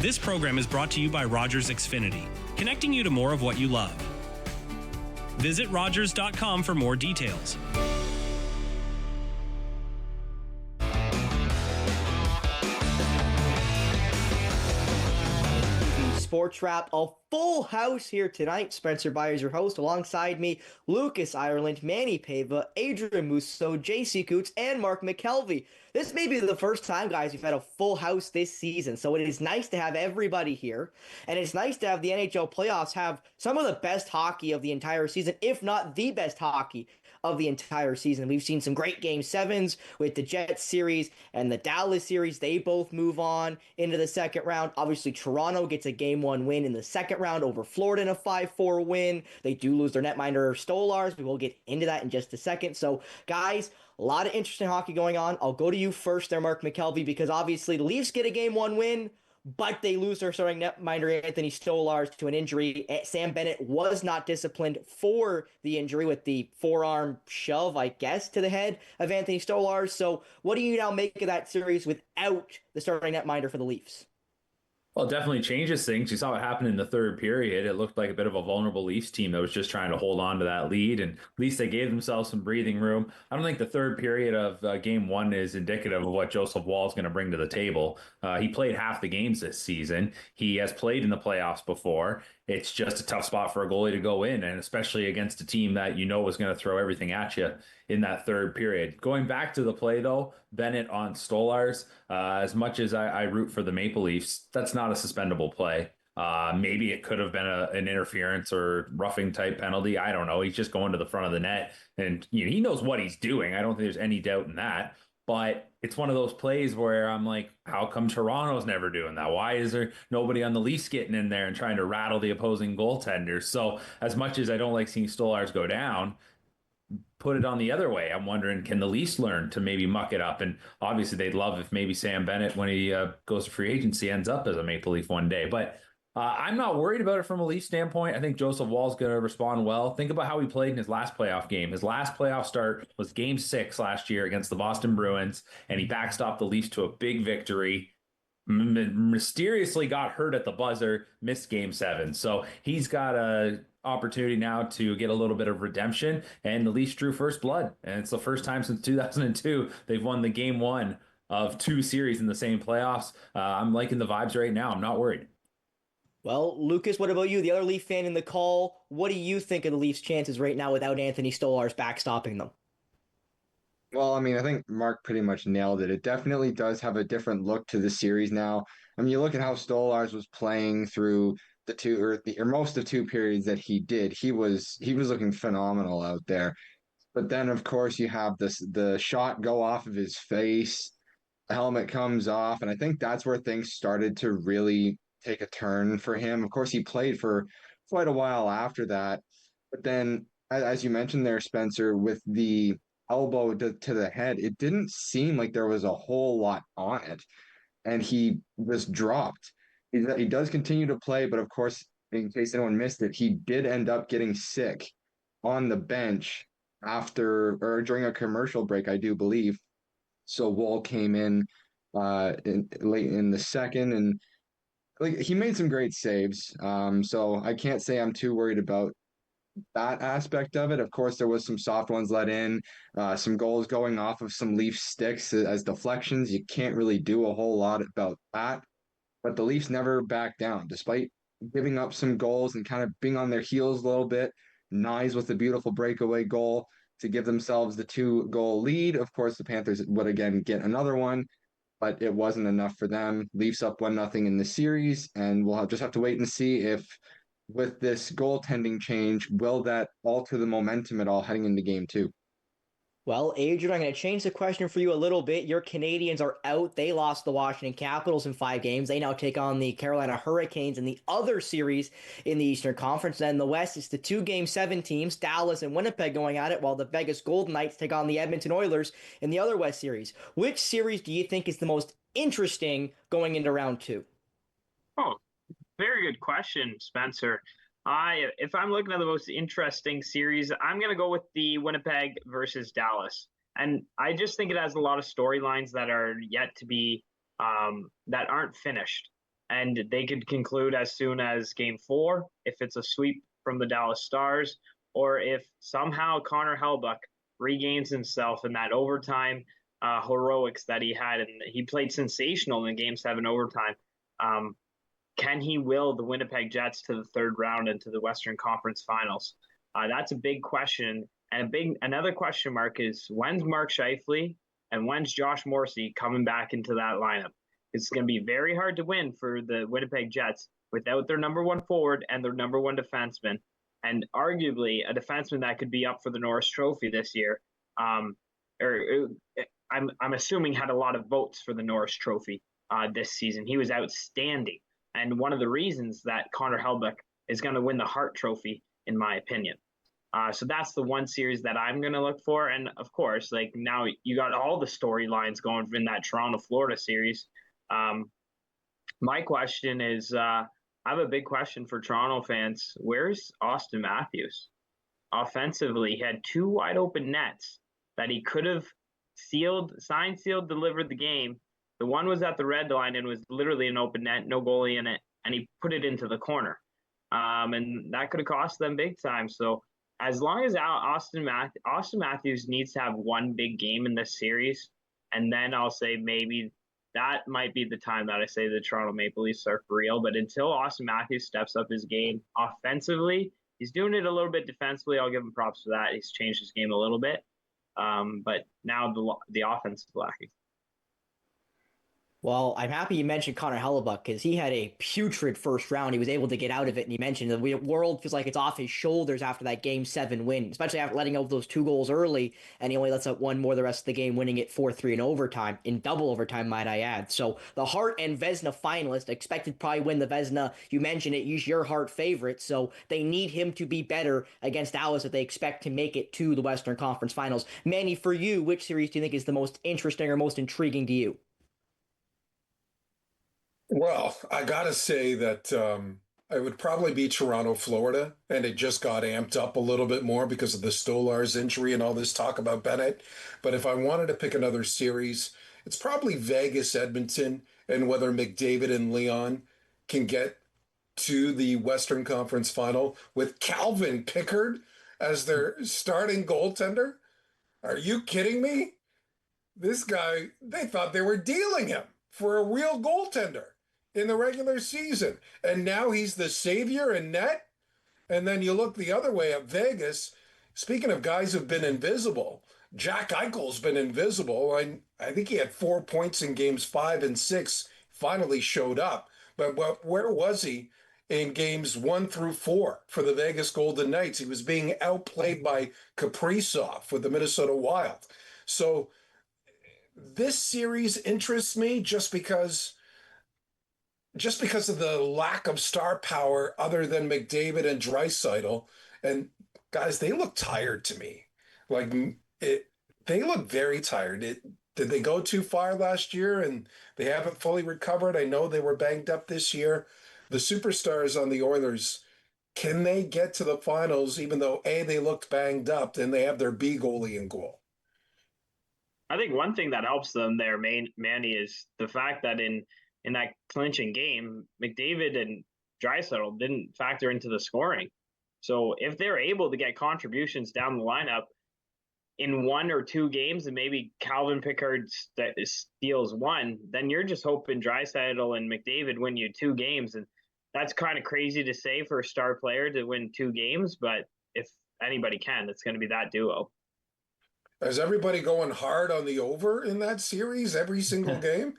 This program is brought to you by Rogers Xfinity, connecting you to more of what you love. Visit Rogers.com for more details. Sports Rap, a full house here tonight. Spencer Byers, your host, alongside me, Lucas Ireland, Manny Pava, Adrian Musso, JC Coots, and Mark McKelvey. This may be the first time, guys, we've had a full house this season, so it is nice to have everybody here, and it's nice to have the NHL playoffs have some of the best hockey of the entire season, if not the best hockey of the entire season. We've seen some great Game 7s with the Jets series and the Dallas series. They both move on into the second round. Obviously, Toronto gets a Game 1 win in the second round over Florida in a 5-4 win. They do lose their netminder Stolars. We will get into that in just a second. So, guys, a lot of interesting hockey going on. I'll go to you first there, Mark McKelvey, because obviously the Leafs get a Game 1 win, but they lose their starting netminder Anthony Stolars to an injury. Sam Bennett was not disciplined for the injury with the forearm shove, I guess, to the head of Anthony Stolars. So what do you now make of that series without the starting netminder for the Leafs? Well, it definitely changes things. You saw what happened in the third period. It looked like a bit of a vulnerable Leafs team that was just trying to hold on to that lead, and at least they gave themselves some breathing room. I don't think the third period of Game 1 is indicative of what Joseph Woll is going to bring to the table. He played half the games this season. He has played in the playoffs before. It's just a tough spot for a goalie to go in, and especially against a team that you know was going to throw everything at you in that third period. Going back to the play, though, Bennett on Stolars, as much as I root for the Maple Leafs, that's not a suspendable play. Maybe it could have been an interference or roughing type penalty. I don't know. He's just going to the front of the net, and he knows what he's doing. I don't think there's any doubt in that. But it's one of those plays where I'm like, how come Toronto's never doing that? Why is there nobody on the Leafs getting in there and trying to rattle the opposing goaltenders? So as much as I don't like seeing Stolars go down, put it on the other way. I'm wondering, can the Leafs learn to maybe muck it up? And obviously they'd love if maybe Sam Bennett, when he goes to free agency, ends up as a Maple Leaf one day. But I'm not worried about it from a Leaf standpoint. I think Joseph Woll's going to respond well. Think about how he played in his last playoff game. His last playoff start was Game 6 last year against the Boston Bruins, and he backstopped the Leafs to a big victory. Mysteriously got hurt at the buzzer, missed Game 7. So he's got a opportunity now to get a little bit of redemption, and the Leafs drew first blood. And it's the first time since 2002 they've won the Game 1 of 2 series in the same playoffs. I'm liking the vibes right now. I'm not worried. Well, Lucas, what about you, the other Leaf fan in the call? What do you think of the Leafs' chances right now without Anthony Stolars backstopping them? Well, I mean, I think Mark pretty much nailed it. It definitely does have a different look to the series now. I mean, you look at how Stolars was playing through the two or most of 2 periods that he did. He was looking phenomenal out there. But then, of course, you have the shot go off of his face, the helmet comes off, and I think that's where things started to really take a turn for him. Of course, he played for quite a while after that, but then, as you mentioned there, Spencer, with the elbow to the head, it didn't seem like there was a whole lot on it, and he was dropped. He does continue to play, but of course, in case anyone missed it, he did end up getting sick on the bench after or during a commercial break, I do believe. So Woll came in late in the second, and like he made some great saves. So I can't say I'm too worried about that aspect of it. Of course, there was some soft ones let in, some goals going off of some Leaf sticks as deflections. You can't really do a whole lot about that. But the Leafs never backed down, despite giving up some goals and kind of being on their heels a little bit. Nyes with a beautiful breakaway goal to give themselves the 2-goal lead. Of course, the Panthers would again get another one, but it wasn't enough for them. Leafs up 1-0 in the series, and we'll just have to wait and see if with this goaltending change, will that alter the momentum at all heading into Game 2? Well, Adrian, I'm going to change the question for you a little bit. Your Canadians are out. They lost the Washington Capitals in 5 games. They now take on the Carolina Hurricanes in the other series in the Eastern Conference. Then the West, it's the 2 Game 7 teams, Dallas and Winnipeg, going at it, while the Vegas Golden Knights take on the Edmonton Oilers in the other West series. Which series do you think is the most interesting going into round 2? Oh, very good question, Spencer. If I'm looking at the most interesting series, I'm going to go with the Winnipeg versus Dallas. And I just think it has a lot of storylines that are yet to be, that aren't finished. and they could conclude as soon as Game 4 if it's a sweep from the Dallas Stars, or if somehow Connor Hellebuyck regains himself in that overtime heroics that he had, and he played sensational in Game 7 overtime. Can he will the Winnipeg Jets to the third round into the Western Conference Finals? That's a big question. And another question mark is, when's Mark Scheifele and when's Josh Morrissey coming back into that lineup? It's going to be very hard to win for the Winnipeg Jets without their number one forward and their number one defenseman, and arguably a defenseman that could be up for the Norris Trophy this year. I'm assuming had a lot of votes for the Norris Trophy this season. He was outstanding, and one of the reasons that Connor Hellebuyck is going to win the Hart Trophy, in my opinion. So that's the one series that I'm going to look for. And of course, like, now you got all the storylines going in that Toronto-Florida series. My question is, I have a big question for Toronto fans. Where's Austin Matthews? Offensively, he had two wide open nets that he could have signed, sealed, delivered the game. The one was at the red line and was literally an open net, no goalie in it, and he put it into the corner. And that could have cost them big time. So as long as Austin Matthews needs to have one big game in this series, and then I'll say maybe that might be the time that I say the Toronto Maple Leafs are for real. But until Austin Matthews steps up his game offensively, he's doing it a little bit defensively. I'll give him props for that. He's changed his game a little bit. But now the offense is lacking. Well, I'm happy you mentioned Connor Hellebuyck because he had a putrid first round. He was able to get out of it, and you mentioned the world feels like it's off his shoulders after that Game 7 win, especially after letting out those 2 goals early, and he only lets out one more the rest of the game, winning it 4-3 in overtime, in double overtime, might I add. So the Hart and Vezina finalist expected to probably win the Vezina. You mentioned it, he's your Hart favorite, so they need him to be better against Dallas if they expect to make it to the Western Conference Finals. Manny, for you, which series do you think is the most interesting or most intriguing to you? Well, I gotta say that it would probably be Toronto, Florida, and it just got amped up a little bit more because of the Stolarz injury and all this talk about Bennett. But if I wanted to pick another series, it's probably Vegas, Edmonton, and whether McDavid and Leon can get to the Western Conference Final with Calvin Pickard as their starting goaltender. Are you kidding me? This guy, they thought they were dealing him for a real goaltender in the regular season. And now he's the savior in net. And then you look the other way at Vegas. Speaking of guys who've been invisible, Jack Eichel's been invisible. I think he had 4 points in games 5 and 6, finally showed up. But where was he in games 1 through 4 for the Vegas Golden Knights? He was being outplayed by Kaprizov with the Minnesota Wild. So this series interests me just because of the lack of star power other than McDavid and Draisaitl. And guys, they look tired to me. They look very tired. Did they go too far last year and they haven't fully recovered? I know they were banged up this year. The superstars on the Oilers, can they get to the finals even though they looked banged up and they have their B goalie in goal? I think one thing that helps them there, Manny, is the fact that in that clinching game, McDavid and Draisaitl didn't factor into the scoring. So if they're able to get contributions down the lineup in 1 or 2 games, and maybe Calvin Pickard steals 1, then you're just hoping Draisaitl and McDavid win you 2 games. And that's kind of crazy to say for a star player to win 2 games, but if anybody can, it's going to be that duo. Is everybody going hard on the over in that series every single game?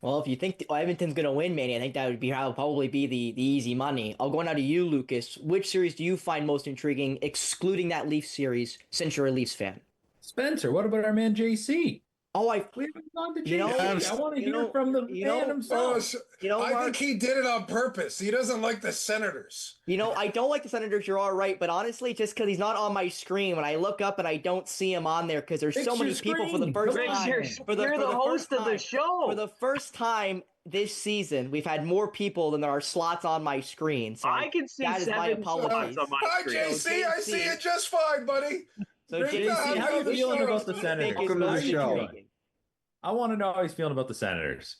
Well, if you think Edmonton's going to win, Manny, I think that would probably be the easy money. I'll go now to you, Lucas. Which series do you find most intriguing, excluding that Leafs series, since you're a Leafs fan? Spencer, what about our man JC? Oh, We're on to JC. I want to hear from the man himself. I think he did it on purpose. He doesn't like the Senators. I don't like the Senators. You're all right, but honestly, just because he's not on my screen, when I look up and I don't see him on there, because there's so many people for the first time. You're the host of the show. For the first time this season, we've had more people than there are slots on my screen. So I can see that is my 7 apologies. slots on my Hi, screen. JC. I see it just fine, buddy. So JC, how are you feeling about the Senators? Welcome to the show. I want to know how he's feeling about the Senators.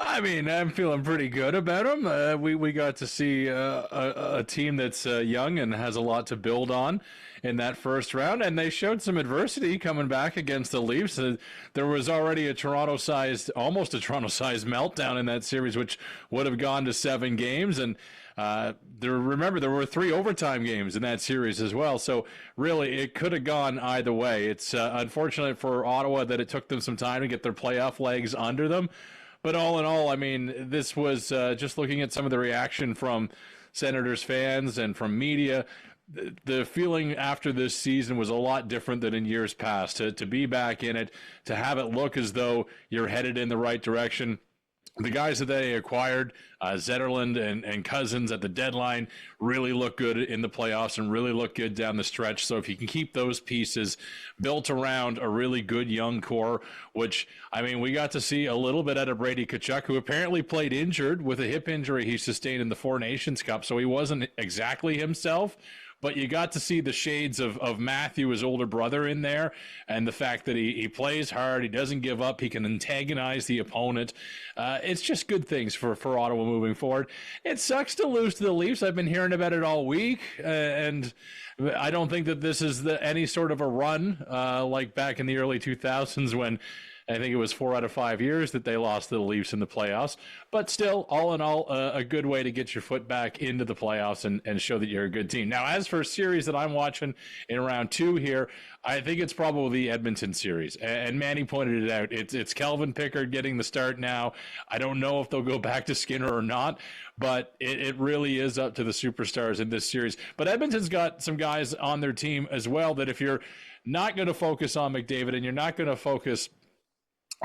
I mean, I'm feeling pretty good about them. We got to see a team that's young and has a lot to build on in that first round, and they showed some adversity coming back against the Leafs. There was already almost a Toronto-sized meltdown in that series, which would have gone to 7 games, and remember, there were 3 overtime games in that series as well. So really, it could have gone either way. It's unfortunate for Ottawa that it took them some time to get their playoff legs under them. But all in all, I mean, this was just looking at some of the reaction from Senators fans and from media. The feeling after this season was a lot different than in years past. To be back in it, to have it look as though you're headed in the right direction. The guys that they acquired, Zetterlund and Cousins at the deadline, really look good in the playoffs and really look good down the stretch. So if you can keep those pieces built around a really good young core, which, I mean, we got to see a little bit out of Brady Tkachuk, who apparently played injured with a hip injury he sustained in the Four Nations Cup, so he wasn't exactly himself. But you got to see the shades of Matthew, his older brother, in there, and the fact that he plays hard, he doesn't give up, he can antagonize the opponent. It's just good things for Ottawa moving forward. It sucks to lose to the Leafs. I've been hearing about it all week, and I don't think that this is any sort of a run like back in the early 2000s when I think it was 4 out of 5 years that they lost to the Leafs in the playoffs. But still, all in all, a good way to get your foot back into the playoffs and show that you're a good team. Now, as for a series that I'm watching in round 2 here, I think it's probably the Edmonton series. And Manny pointed it out. It's Kelvin Pickard getting the start now. I don't know if they'll go back to Skinner or not, but it really is up to the superstars in this series. But Edmonton's got some guys on their team as well that if you're not going to focus on McDavid and you're not going to focus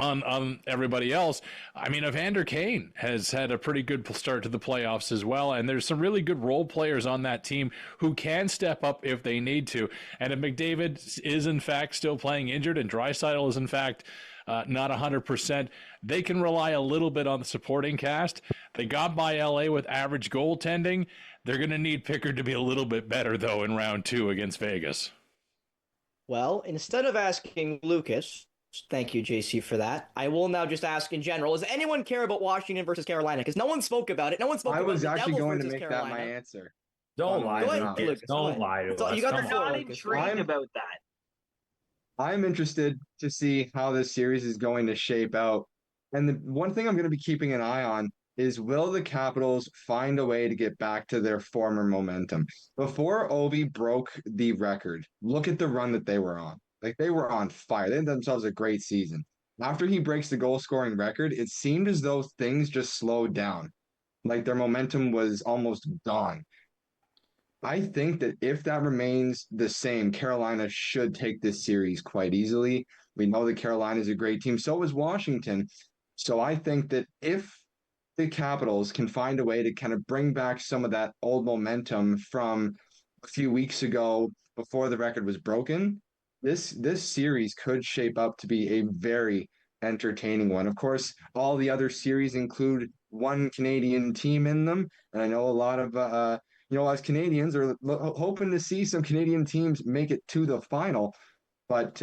on everybody else, I mean, Evander Kane has had a pretty good start to the playoffs as well, and there's some really good role players on that team who can step up if they need to. And if McDavid is in fact still playing injured and Draisaitl is in fact not 100%, they can rely a little bit on the supporting cast. They got by LA with average goaltending. They're going to need Pickard to be a little bit better, though, in round 2 against Vegas. Well, instead of asking Lucas, thank you, JC, for that, I will now just ask in general, does anyone care about Washington versus Carolina? Because no one spoke about it. No one spoke about it. I was actually Devils going to versus make Carolina. that my answer. Don't lie Go to ahead, us. Lucas, go Don't ahead. lie to So us. you got the Come floor, on. Not Lucas. intrigued about that. I'm interested to see how this series is going to shape out. And the one thing I'm going to be keeping an eye on is, will the Capitals find a way to get back to their former momentum? Before Ovi broke the record, look at the run that they were on. Like, they were on fire. They had themselves a great season. After he breaks the goal scoring record, it seemed as though things just slowed down. Like their momentum was almost gone. I think that if that remains the same, Carolina should take this series quite easily. We know that Carolina is a great team. So is Washington. So I think that if the Capitals can find a way to kind of bring back some of that old momentum from a few weeks ago before the record was broken, this series could shape up to be a very entertaining one. Of course, all the other series include one Canadian team in them, and I know a lot of as Canadians are hoping to see some Canadian teams make it to the final. But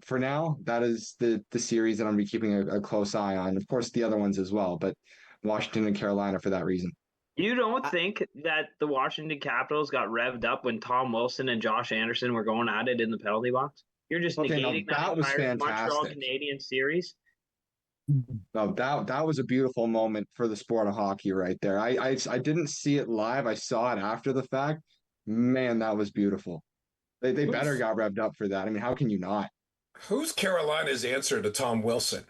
for now, that is the series that I'm going to be keeping a close eye on. Of course, the other ones as well, but Washington and Carolina for that reason. You don't think that the Washington Capitals got revved up when Tom Wilson and Josh Anderson were going at it in the penalty box? You're just negating that was entire fantastic. Montreal Canadiens series. No, that was a beautiful moment for the sport of hockey right there. I didn't see it live. I saw it after the fact. Man, that was beautiful. They better got revved up for that. I mean, how can you not? Who's Carolina's answer to Tom Wilson?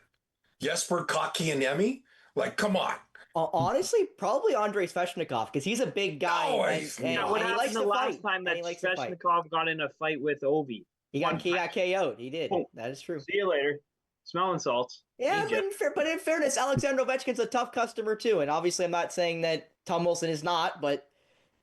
Jesper Kotkaniemi? Like, come on. Honestly, probably Andrei Svechnikov, because he's a big guy. Oh, and what he happened likes the to last fight. time that And he likes to fight. Svechnikov got in a fight with Ovi? He got KO'd. He did. Oh. That is true. See you later. Smelling salts. Yeah, but in fairness, Alexander Ovechkin's a tough customer too. And obviously, I'm not saying that Tom Wilson is not, but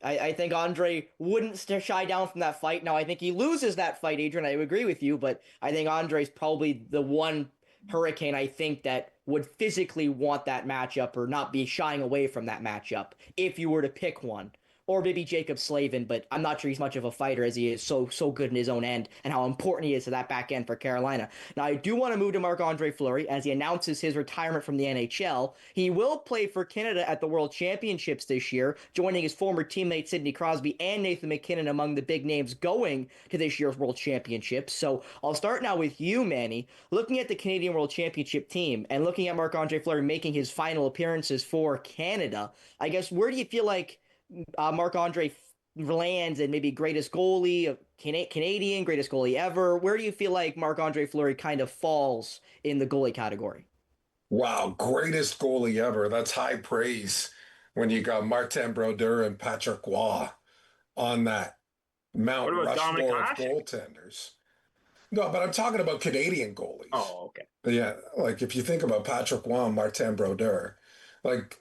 I think Andre wouldn't shy down from that fight. Now, I think he loses that fight, Adrian. I agree with you, but I think Andre's probably the one Hurricane I think that would physically want that matchup or not be shying away from that matchup if you were to pick one. or maybe Jacob Slavin, but I'm not sure he's much of a fighter as he is so good in his own end and how important he is to that back end for Carolina. Now, I do want to move to Marc-Andre Fleury as he announces his retirement from the NHL. He will play for Canada at the World Championships this year, joining his former teammate Sidney Crosby and Nathan MacKinnon among the big names going to this year's World Championships. So I'll start now with you, Manny. Looking at the Canadian World Championship team and looking at Marc-Andre Fleury making his final appearances for Canada, I guess where do you feel like Marc-Andre lands and maybe greatest goalie, Canadian, greatest goalie ever? Where do you feel like Marc-Andre Fleury kind of falls in the goalie category? Wow, greatest goalie ever. That's high praise when you got Martin Brodeur and Patrick Roy on that Mount What about Dominic Rushmore of Hasek? goaltenders. No, but I'm talking about Canadian goalies. Oh, okay. Yeah, like if you think about Patrick Roy and Martin Brodeur, like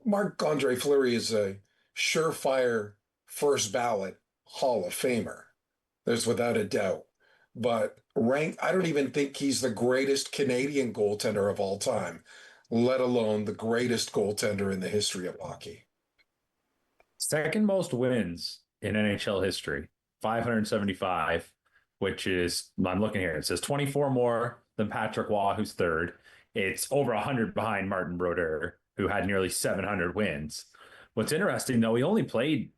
Marc-Andre Fleury is a surefire first ballot Hall of Famer. There's without a doubt. But I don't even think he's the greatest Canadian goaltender of all time, let alone the greatest goaltender in the history of hockey. Second most wins in NHL history, 575, which is, I'm looking here, it says 24 more than Patrick Roy, who's third. It's over 100 behind Martin Brodeur, who had nearly 700 wins. What's interesting, though, he only played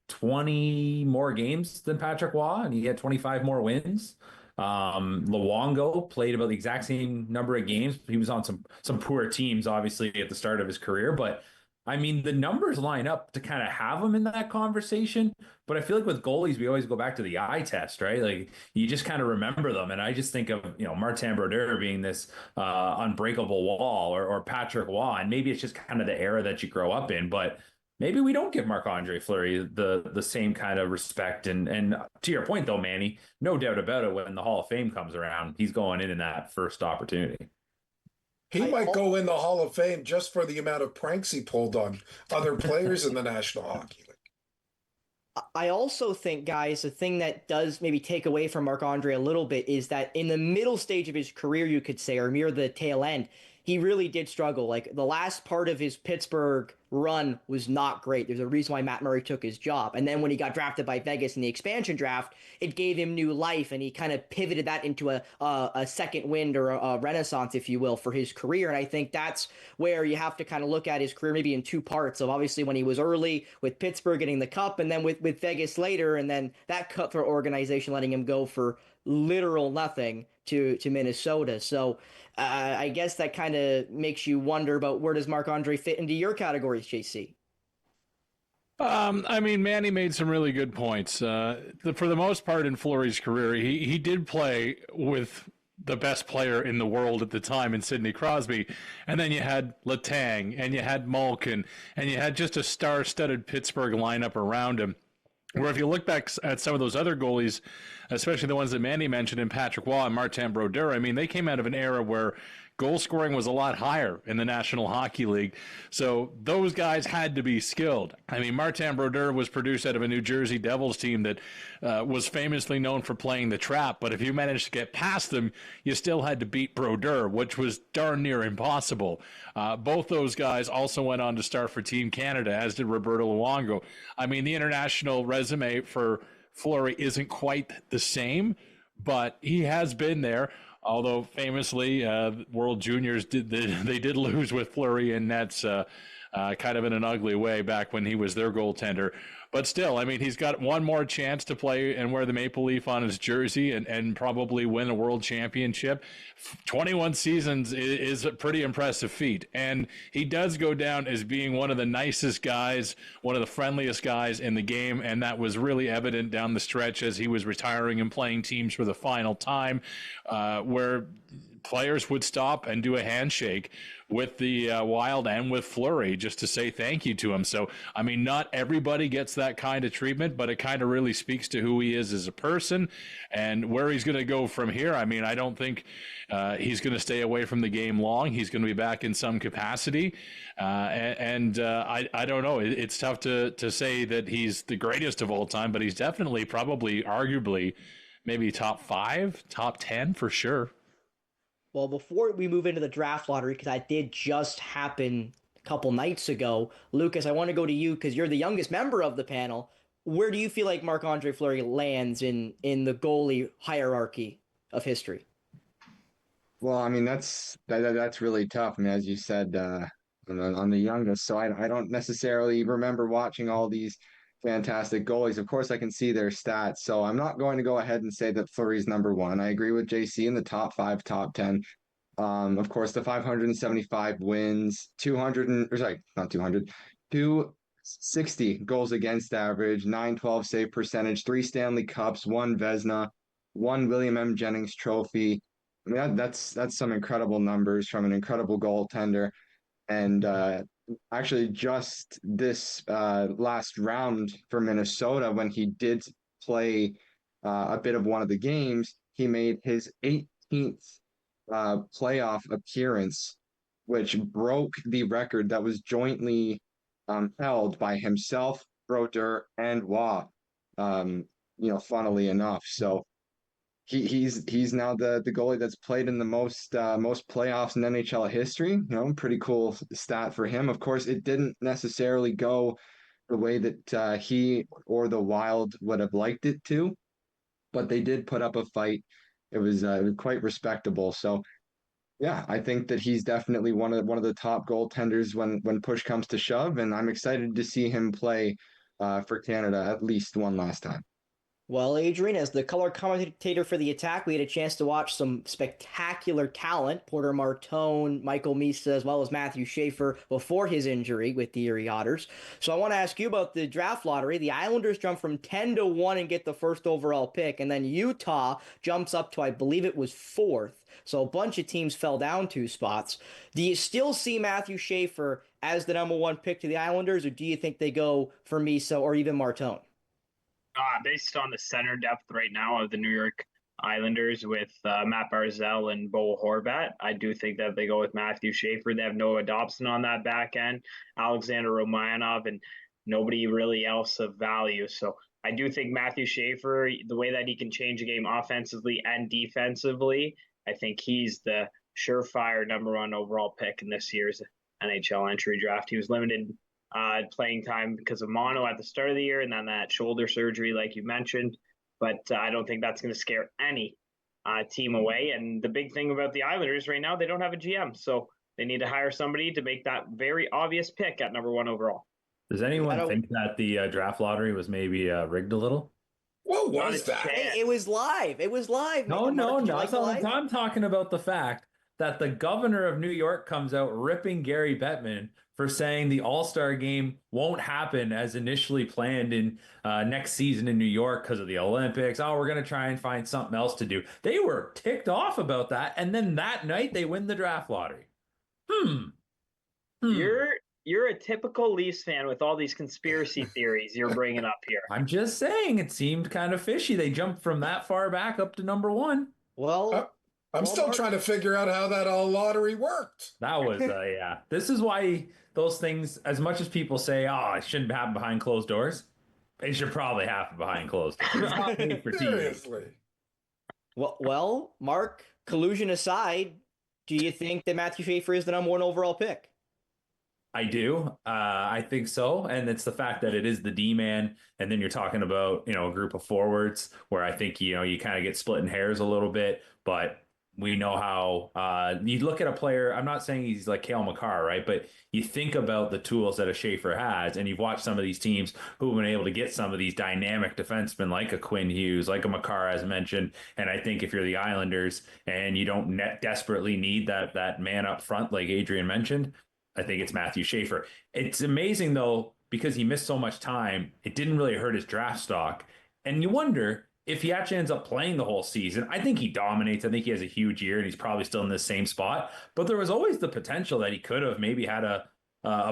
20 more games than Patrick Roy, and he had 25 more wins. Luongo played about the exact same number of games. He was on some poor teams, obviously, at the start of his career, but I mean, the numbers line up to kind of have him in that conversation. But I feel like with goalies, we always go back to the eye test, right? Like you just kind of remember them. And I just think of, Martin Brodeur being this unbreakable wall or Patrick Roy. And maybe it's just kind of the era that you grow up in. But maybe we don't give Marc-Andre Fleury the same kind of respect. And to your point, though, Manny, no doubt about it, when the Hall of Fame comes around, he's going in that first opportunity. He might go in the Hall of Fame just for the amount of pranks he pulled on other players in the National Hockey League. I also think, guys, the thing that does maybe take away from Marc-Andre a little bit is that in the middle stage of his career, you could say, or near the tail end, he really did struggle. Like the last part of his Pittsburgh run was not great. There's a reason why Matt Murray took his job. And then when he got drafted by Vegas in the expansion draft, it gave him new life, and he kind of pivoted that into a second wind or a renaissance, if you will, for his career. And I think that's where you have to kind of look at his career maybe in two parts of obviously when he was early with Pittsburgh getting the cup, and then with Vegas later, and then that cutthroat organization letting him go for literal nothing to Minnesota. So I guess that kind of makes you wonder about where does Marc-Andre fit into your categories, JC? I mean, Manny made some really good points. For the most part in Fleury's career, he did play with the best player in the world at the time in Sidney Crosby. And then you had Letang, and you had Malkin, and you had just a star-studded Pittsburgh lineup around him. Where if you look back at some of those other goalies, especially the ones that Manny mentioned in Patrick Roy and Martin Brodeur, I mean, they came out of an era where goal scoring was a lot higher in the National Hockey League. So those guys had to be skilled. I mean, Martin Brodeur was produced out of a New Jersey Devils team that was famously known for playing the trap. But if you managed to get past them, you still had to beat Brodeur, which was darn near impossible. Both those guys also went on to start for Team Canada, as did Roberto Luongo. I mean, the international resume for Fleury isn't quite the same, but he has been there. Although famously, World Juniors did lose with Fleury and Nets kind of in an ugly way back when he was their goaltender. But still, I mean, he's got one more chance to play and wear the maple leaf on his jersey and probably win a world championship. 21 seasons is a pretty impressive feat. And he does go down as being one of the nicest guys, one of the friendliest guys in the game. And that was really evident down the stretch as he was retiring and playing teams for the final time, where players would stop and do a handshake with the Wild and with Fleury just to say thank you to him. So, I mean, not everybody gets that kind of treatment, but it kind of really speaks to who he is as a person and where he's going to go from here. I mean, I don't think he's going to stay away from the game long. He's going to be back in some capacity. I don't know. It's tough to say that he's the greatest of all time, but he's definitely probably arguably maybe top 5, top 10 for sure. Well, before we move into the draft lottery, because that did just happen a couple nights ago. Lucas, I want to go to you because you're the youngest member of the panel. Where do you feel like Marc-Andre Fleury lands in the goalie hierarchy of history? Well, I mean that's really tough. I mean, as you said, on the youngest, so I don't necessarily remember watching all these fantastic goalies. Of course, I can see their stats, so I'm not going to go ahead and say that Fleury's number one. I agree with JC in the top five, top 10. Of course, the 575 wins, 200 or sorry, not 200, 260 goals against average, 912 save percentage, three Stanley Cups, one Vezina, one William M. Jennings Trophy. I mean, that's some incredible numbers from an incredible goaltender. And actually, just this last round for Minnesota, when he did play a bit of one of the games, he made his 18th playoff appearance, which broke the record that was jointly held by himself, Brodeur, and Waugh. Funnily enough, so he's now the goalie that's played in the most playoffs in NHL history. Pretty cool stat for him. Of course, it didn't necessarily go the way that he or the Wild would have liked it to, but they did put up a fight. It was quite respectable. So yeah, I think that he's definitely one of the top goaltenders when push comes to shove, and I'm excited to see him play for Canada at least one last time. Well, Adrian, as the color commentator for the Attack, we had a chance to watch some spectacular talent, Porter Martone, Michael Misa, as well as Matthew Schaefer before his injury with the Erie Otters. So I want to ask you about the draft lottery. The Islanders jump from 10-1 and get the first overall pick, and then Utah jumps up to, I believe it was 4th. So a bunch of teams fell down 2 spots. Do you still see Matthew Schaefer as the number 1 pick to the Islanders, or do you think they go for Misa or even Martone? Based on the center depth right now of the New York Islanders with Matt Barzal and Bo Horvat, I do think that they go with Matthew Schaefer. They have Noah Dobson on that back end, Alexander Romanov, and nobody really else of value. So I do think Matthew Schaefer, the way that he can change a game offensively and defensively, I think he's the surefire number 1 overall pick in this year's NHL entry draft. He was limited playing time because of mono at the start of the year and then that shoulder surgery, like you mentioned. But I don't think that's going to scare any team away. And the big thing about the Islanders right now, they don't have a GM. So they need to hire somebody to make that very obvious pick at number 1 overall. Does anyone think that the draft lottery was maybe rigged a little? What was that? Hey, it was live. It was live. No, Like I'm talking about the fact that the governor of New York comes out ripping Gary Bettman for saying the All-Star game won't happen as initially planned in next season in New York because of the Olympics. Oh, we're going to try and find something else to do. They were ticked off about that. And then that night they win the draft lottery. You're a typical Leafs fan with all these conspiracy theories you're bringing up here. I'm just saying it seemed kind of fishy. They jumped from that far back up to number 1. Well, I'm still trying to figure out how that all lottery worked. That was, yeah. This is why those things, as much as people say, oh, it shouldn't happen behind closed doors, it should probably happen behind closed doors. Seriously. Well, Mark, collusion aside, do you think that Matthew Schaefer is the number 1 overall pick? I do. I think so. And it's the fact that it is the D-man. And then you're talking about, a group of forwards where I think, you kind of get splitting hairs a little bit. But we know how you look at a player. I'm not saying he's like Cale Makar, right? But you think about the tools that a Schaefer has, and you've watched some of these teams who have been able to get some of these dynamic defensemen like a Quinn Hughes, like a Makar, as mentioned. And I think if you're the Islanders and you don't desperately need that man up front, like Adrian mentioned, I think it's Matthew Schaefer. It's amazing, though, because he missed so much time, it didn't really hurt his draft stock. And you wonder if he actually ends up playing the whole season. I think he dominates. I think he has a huge year, and he's probably still in the same spot. But there was always the potential that he could have maybe had a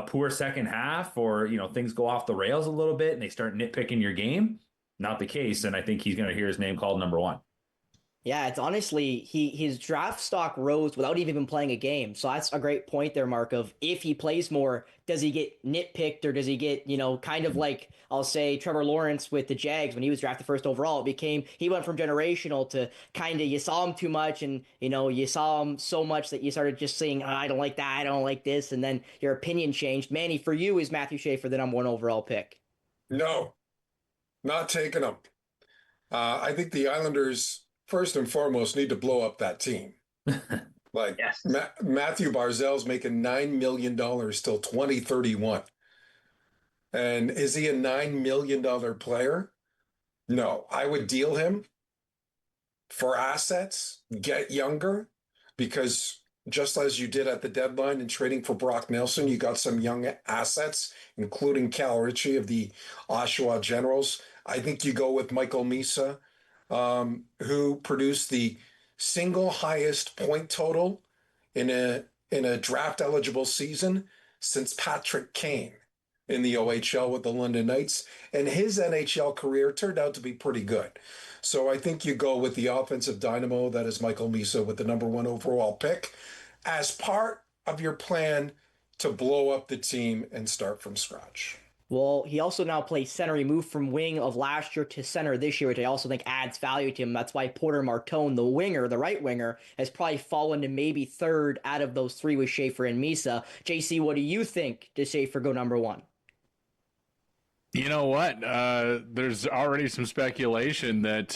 poor second half, or things go off the rails a little bit and they start nitpicking your game. Not the case, and I think he's going to hear his name called number 1. Yeah, it's honestly his draft stock rose without even playing a game. So that's a great point there, Mark, of if he plays more, does he get nitpicked or does he get, kind of like I'll say Trevor Lawrence with the Jags when he was drafted first overall. He went from generational to kind of you saw him too much and you saw him so much that you started just saying, I don't like that, I don't like this, and then your opinion changed. Manny, for you, is Matthew Schaefer the number one overall pick? No, not taking him. I think the Islanders, first and foremost, need to blow up that team. Like Yes. Matthew Barzal's making $9 million till 2031. And is he a $9 million player? No, I would deal him for assets, get younger, because just as you did at the deadline in trading for Brock Nelson, you got some young assets, including Cal Ritchie of the Oshawa Generals. I think you go with Michael Misa, who produced the single highest point total in a draft eligible season since Patrick Kane in the OHL with the London Knights, and his NHL career turned out to be pretty good. So I think you go with the offensive dynamo that is Michael Misa with the number one overall pick as part of your plan to blow up the team and start from scratch. Well, he also now plays center. He moved from wing of last year to center this year, which I also think adds value to him. That's why Porter Martone, the winger, the right winger, has probably fallen to maybe third out of those three with Schaefer and Misa. JC, what do you think? Does Schaefer go number one? You know what? There's already some speculation that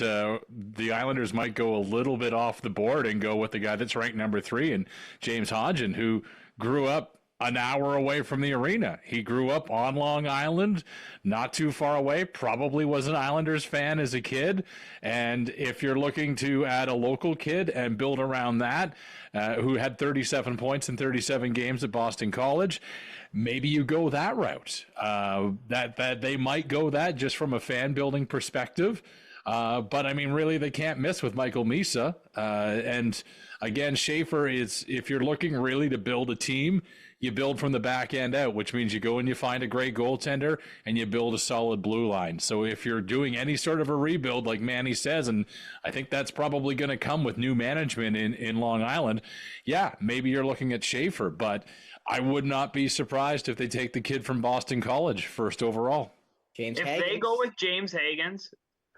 the Islanders might go a little bit off the board and go with the guy that's ranked number 3, and James Hodgen, who grew up an hour away from the arena. He grew up on Long Island, not too far away, probably was an Islanders fan as a kid. And if you're looking to add a local kid and build around that, who had 37 points in 37 games at Boston College, maybe you go that route. That they might go that just from a fan building perspective. But I mean, really, they can't miss with Michael Misa. And again, Schaefer is, if you're looking really to build a team, you build from the back end out, which means you go and you find a great goaltender and you build a solid blue line. So if you're doing any sort of a rebuild, like Manny says, and I think that's probably going to come with new management in Long Island, yeah, maybe you're looking at Schaefer, but I would not be surprised if they take the kid from Boston College first overall. James If Hagens. they go with James Hagens,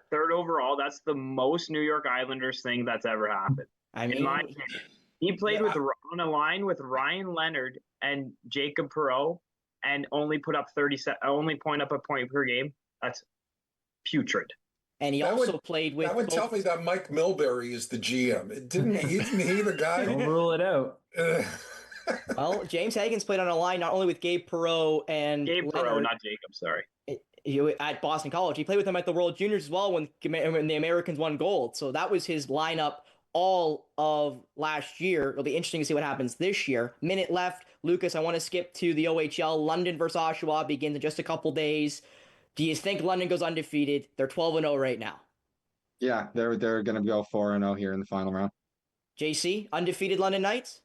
third overall, that's the most New York Islanders thing that's ever happened. I mean, in my opinion. He played on a line with Ryan Leonard and Jacob Perreault and only put up only point up a point per game. That's putrid. And he played with. That would tell me that Mike Milbury is the GM. Isn't he the guy? Don't rule it out. Well, James Hagens played on a line not only with Gabe Perreault and Perreault, not Jacob. Sorry. At Boston College. He played with him at the World Juniors as well when the Americans won gold. So that was his lineup all of last year. It'll be interesting to see what happens this year. Minute left. Lucas, I want to skip to the OHL. London versus Oshawa begins in just a couple days. Do you think London goes undefeated? They're 12-0 right now. Yeah, they're going to go 4-0 here in the final round. JC, undefeated London Knights?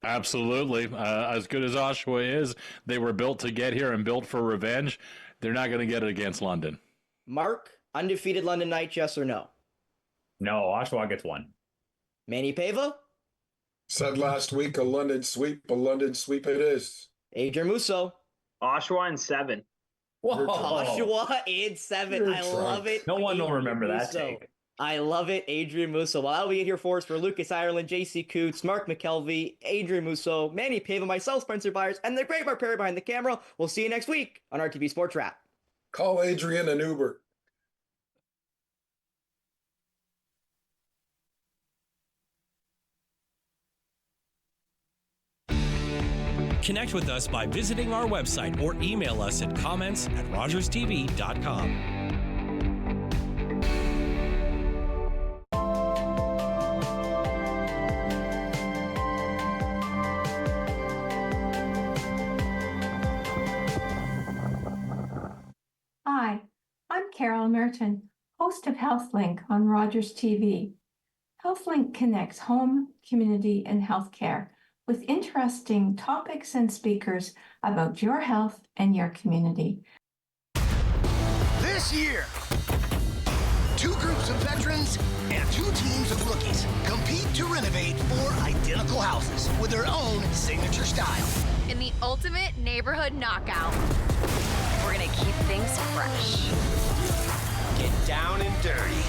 Absolutely. As good as Oshawa is, they were built to get here and built for revenge. They're not going to get it against London. Mark, undefeated London Knights, yes or no? No, Oshawa gets one. Manny Pava? Said last week, a London sweep it is. Adrian Musso? Oshawa in 7. Whoa. Oshawa in 7. I love it. No one will Adrian remember that Musso. take. I love it, Adrian Musso. Well, that'll be it here for us for Lucas Ireland, JC Coots, Mark McKelvey, Adrian Musso, Manny Pava, myself, Spencer Byers, and the great Mark Perry behind the camera. We'll see you next week on RTV Sports Rap. Call Adrian an Uber. Connect with us by visiting our website or email us at comments@rogerstv.com. Hi, I'm Carol Merton, host of HealthLink on Rogers TV. HealthLink connects home, community, and healthcare with interesting topics and speakers about your health and your community. This year, Two groups of veterans and two teams of rookies compete to renovate 4 identical houses with their own signature style. In the ultimate neighborhood knockout, we're going to keep things fresh. Get down and dirty.